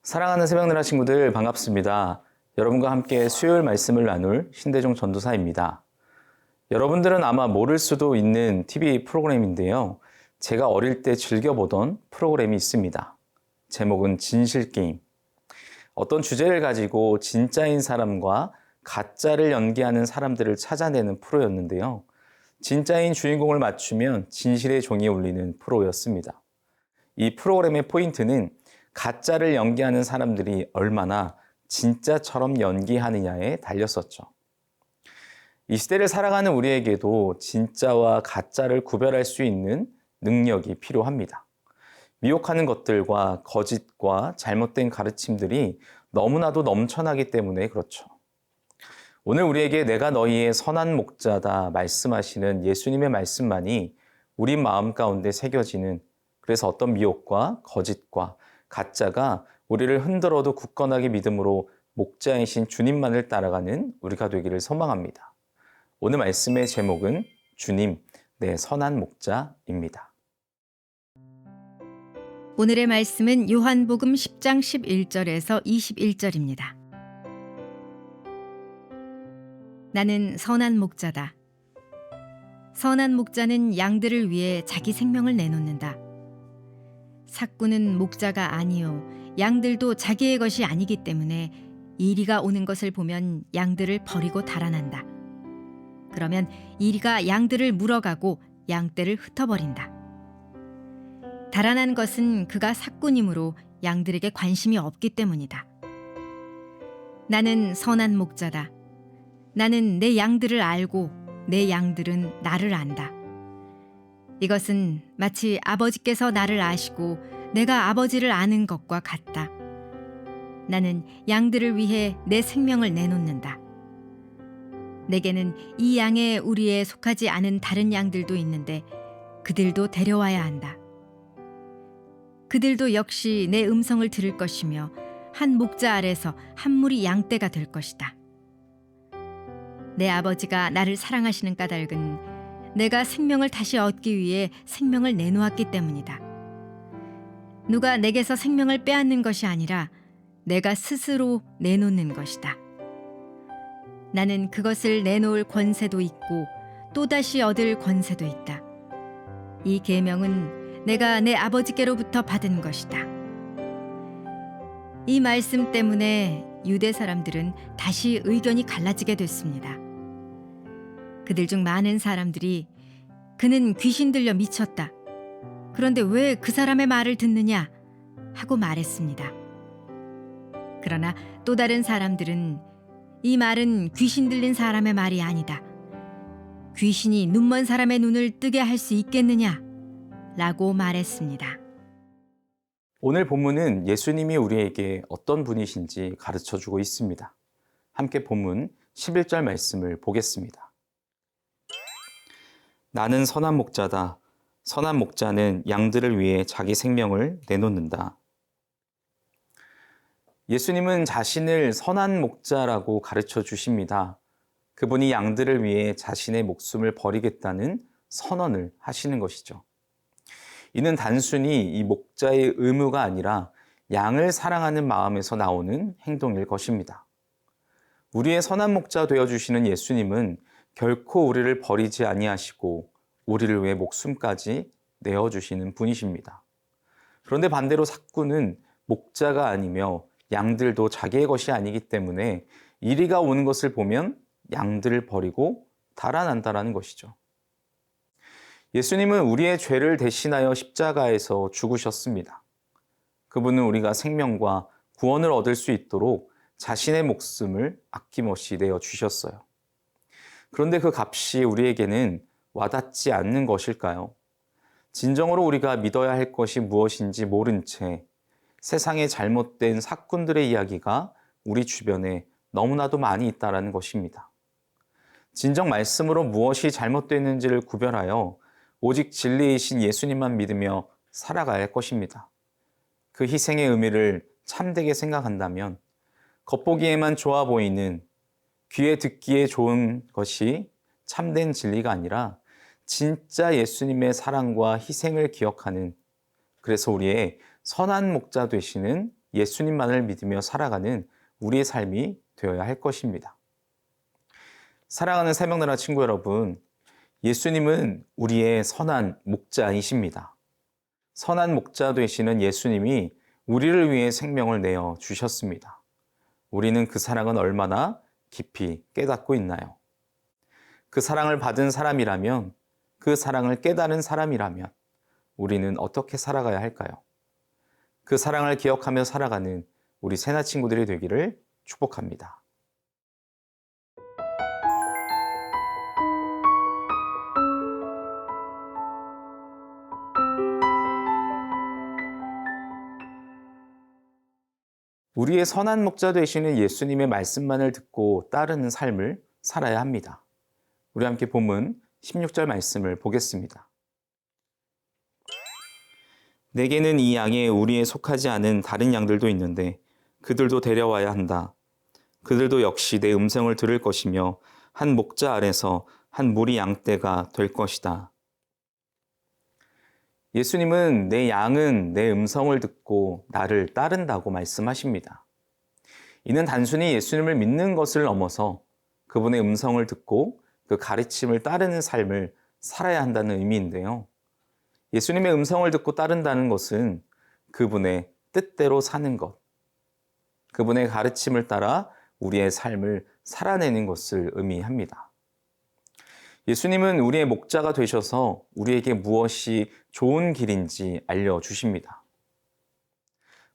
사랑하는 새벽나라 친구들 반갑습니다. 여러분과 함께 수요일 말씀을 나눌 신대종 전도사입니다. 여러분들은 아마 모를 수도 있는 TV 프로그램인데요. 제가 어릴 때 즐겨보던 프로그램이 있습니다. 제목은 진실게임. 어떤 주제를 가지고 진짜인 사람과 가짜를 연기하는 사람들을 찾아내는 프로였는데요. 진짜인 주인공을 맞추면 진실의 종이 울리는 프로였습니다. 이 프로그램의 포인트는 가짜를 연기하는 사람들이 얼마나 진짜처럼 연기하느냐에 달렸었죠. 이 시대를 살아가는 우리에게도 진짜와 가짜를 구별할 수 있는 능력이 필요합니다. 미혹하는 것들과 거짓과 잘못된 가르침들이 너무나도 넘쳐나기 때문에 그렇죠. 오늘 우리에게 내가 너희의 선한 목자다 말씀하시는 예수님의 말씀만이 우리 마음 가운데 새겨지는, 그래서 어떤 미혹과 거짓과 가짜가 우리를 흔들어도 굳건하게 믿음으로 목자이신 주님만을 따라가는 우리가 되기를 소망합니다. 오늘 말씀의 제목은 주님, 내 선한 목자입니다. 오늘의 말씀은 요한복음 10장 11절에서 21절입니다. 나는 선한 목자다. 선한 목자는 양들을 위해 자기 생명을 내놓는다. 삭구는 목자가 아니요 양들도 자기의 것이 아니기 때문에 이리가 오는 것을 보면 양들을 버리고 달아난다. 그러면 이리가 양들을 물어가고 양떼를 흩어버린다. 달아난 것은 그가 삭구님으로 양들에게 관심이 없기 때문이다. 나는 선한 목자다. 나는 내 양들을 알고 내 양들은 나를 안다. 이것은 마치 아버지께서 나를 아시고 내가 아버지를 아는 것과 같다. 나는 양들을 위해 내 생명을 내놓는다. 내게는 이 양의 우리에 속하지 않은 다른 양들도 있는데 그들도 데려와야 한다. 그들도 역시 내 음성을 들을 것이며 한 목자 아래서 한 무리 양떼가 될 것이다. 내 아버지가 나를 사랑하시는 까닭은 내가 생명을 다시 얻기 위해 생명을 내놓았기 때문이다. 누가 내게서 생명을 빼앗는 것이 아니라 내가 스스로 내놓는 것이다. 나는 그것을 내놓을 권세도 있고 또다시 얻을 권세도 있다. 이 계명은 내가 내 아버지께로부터 받은 것이다. 이 말씀 때문에 유대 사람들은 다시 의견이 갈라지게 됐습니다. 그들 중 많은 사람들이 그는 귀신 들려 미쳤다. 그런데 왜 그 사람의 말을 듣느냐? 하고 말했습니다. 그러나 또 다른 사람들은 이 말은 귀신 들린 사람의 말이 아니다. 귀신이 눈먼 사람의 눈을 뜨게 할 수 있겠느냐? 라고 말했습니다. 오늘 본문은 예수님이 우리에게 어떤 분이신지 가르쳐주고 있습니다. 함께 본문 11절 말씀을 보겠습니다. 나는 선한 목자다. 선한 목자는 양들을 위해 자기 생명을 내놓는다. 예수님은 자신을 선한 목자라고 가르쳐 주십니다. 그분이 양들을 위해 자신의 목숨을 버리겠다는 선언을 하시는 것이죠. 이는 단순히 이 목자의 의무가 아니라 양을 사랑하는 마음에서 나오는 행동일 것입니다. 우리의 선한 목자 되어주시는 예수님은 결코 우리를 버리지 아니하시고 우리를 위해 목숨까지 내어주시는 분이십니다. 그런데 반대로 삭구는 목자가 아니며 양들도 자기의 것이 아니기 때문에 이리가 오는 것을 보면 양들을 버리고 달아난다라는 것이죠. 예수님은 우리의 죄를 대신하여 십자가에서 죽으셨습니다. 그분은 우리가 생명과 구원을 얻을 수 있도록 자신의 목숨을 아낌없이 내어주셨어요. 그런데 그 값이 우리에게는 와닿지 않는 것일까요? 진정으로 우리가 믿어야 할 것이 무엇인지 모른 채 세상의 잘못된 사꾼들의 이야기가 우리 주변에 너무나도 많이 있다는 것입니다. 진정 말씀으로 무엇이 잘못됐는지를 구별하여 오직 진리이신 예수님만 믿으며 살아가야 할 것입니다. 그 희생의 의미를 참되게 생각한다면 겉보기에만 좋아 보이는, 귀에 듣기에 좋은 것이 참된 진리가 아니라 진짜 예수님의 사랑과 희생을 기억하는, 그래서 우리의 선한 목자 되시는 예수님만을 믿으며 살아가는 우리의 삶이 되어야 할 것입니다. 사랑하는 새벽나라 친구 여러분, 예수님은 우리의 선한 목자이십니다. 선한 목자 되시는 예수님이 우리를 위해 생명을 내어 주셨습니다. 우리는 그 사랑은 얼마나 깊이 깨닫고 있나요? 그 사랑을 받은 사람이라면, 그 사랑을 깨달은 사람이라면 우리는 어떻게 살아가야 할까요? 그 사랑을 기억하며 살아가는 우리 새나 친구들이 되기를 축복합니다. 우리의 선한 목자 되시는 예수님의 말씀만을 듣고 따르는 삶을 살아야 합니다. 우리 함께 본문 16절 말씀을 보겠습니다. 내게는 이 양에 우리에 속하지 않은 다른 양들도 있는데 그들도 데려와야 한다. 그들도 역시 내 음성을 들을 것이며 한 목자 아래서 한 무리 양떼가 될 것이다. 예수님은 내 양은 내 음성을 듣고 나를 따른다고 말씀하십니다. 이는 단순히 예수님을 믿는 것을 넘어서 그분의 음성을 듣고 그 가르침을 따르는 삶을 살아야 한다는 의미인데요. 예수님의 음성을 듣고 따른다는 것은 그분의 뜻대로 사는 것, 그분의 가르침을 따라 우리의 삶을 살아내는 것을 의미합니다. 예수님은 우리의 목자가 되셔서 우리에게 무엇이 좋은 길인지 알려주십니다.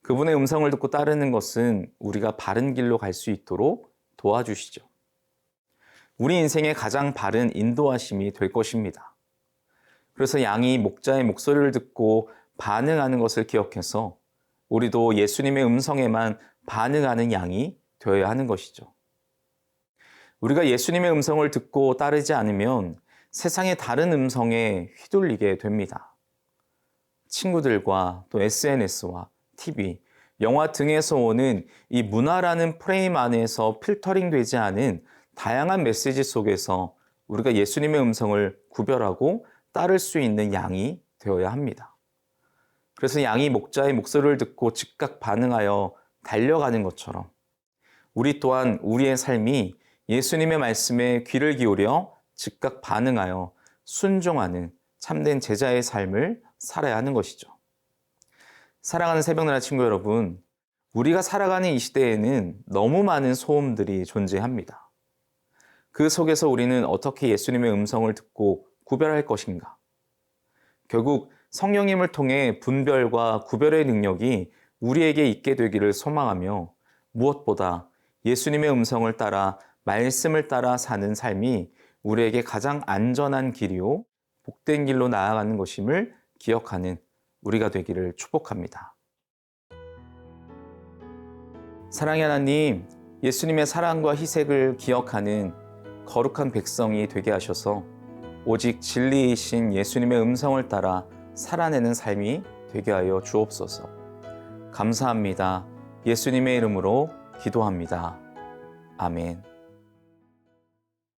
그분의 음성을 듣고 따르는 것은 우리가 바른 길로 갈 수 있도록 도와주시죠. 우리 인생의 가장 바른 인도하심이 될 것입니다. 그래서 양이 목자의 목소리를 듣고 반응하는 것을 기억해서 우리도 예수님의 음성에만 반응하는 양이 되어야 하는 것이죠. 우리가 예수님의 음성을 듣고 따르지 않으면 세상의 다른 음성에 휘둘리게 됩니다. 친구들과 또 SNS와 TV, 영화 등에서 오는 이 문화라는 프레임 안에서 필터링 되지 않은 다양한 메시지 속에서 우리가 예수님의 음성을 구별하고 따를 수 있는 양이 되어야 합니다. 그래서 양이 목자의 목소리를 듣고 즉각 반응하여 달려가는 것처럼 우리 또한 우리의 삶이 예수님의 말씀에 귀를 기울여 즉각 반응하여 순종하는 참된 제자의 삶을 살아야 하는 것이죠. 사랑하는 새벽나라 친구 여러분, 우리가 살아가는 이 시대에는 너무 많은 소음들이 존재합니다. 그 속에서 우리는 어떻게 예수님의 음성을 듣고 구별할 것인가? 결국 성령님을 통해 분별과 구별의 능력이 우리에게 있게 되기를 소망하며 무엇보다 예수님의 음성을 따라 말씀을 따라 사는 삶이 우리에게 가장 안전한 길이요 복된 길로 나아가는 것임을 기억하는 우리가 되기를 축복합니다. 사랑의 하나님, 예수님의 사랑과 희생을 기억하는 거룩한 백성이 되게 하셔서 오직 진리이신 예수님의 음성을 따라 살아내는 삶이 되게 하여 주옵소서. 감사합니다. 예수님의 이름으로 기도합니다. 아멘.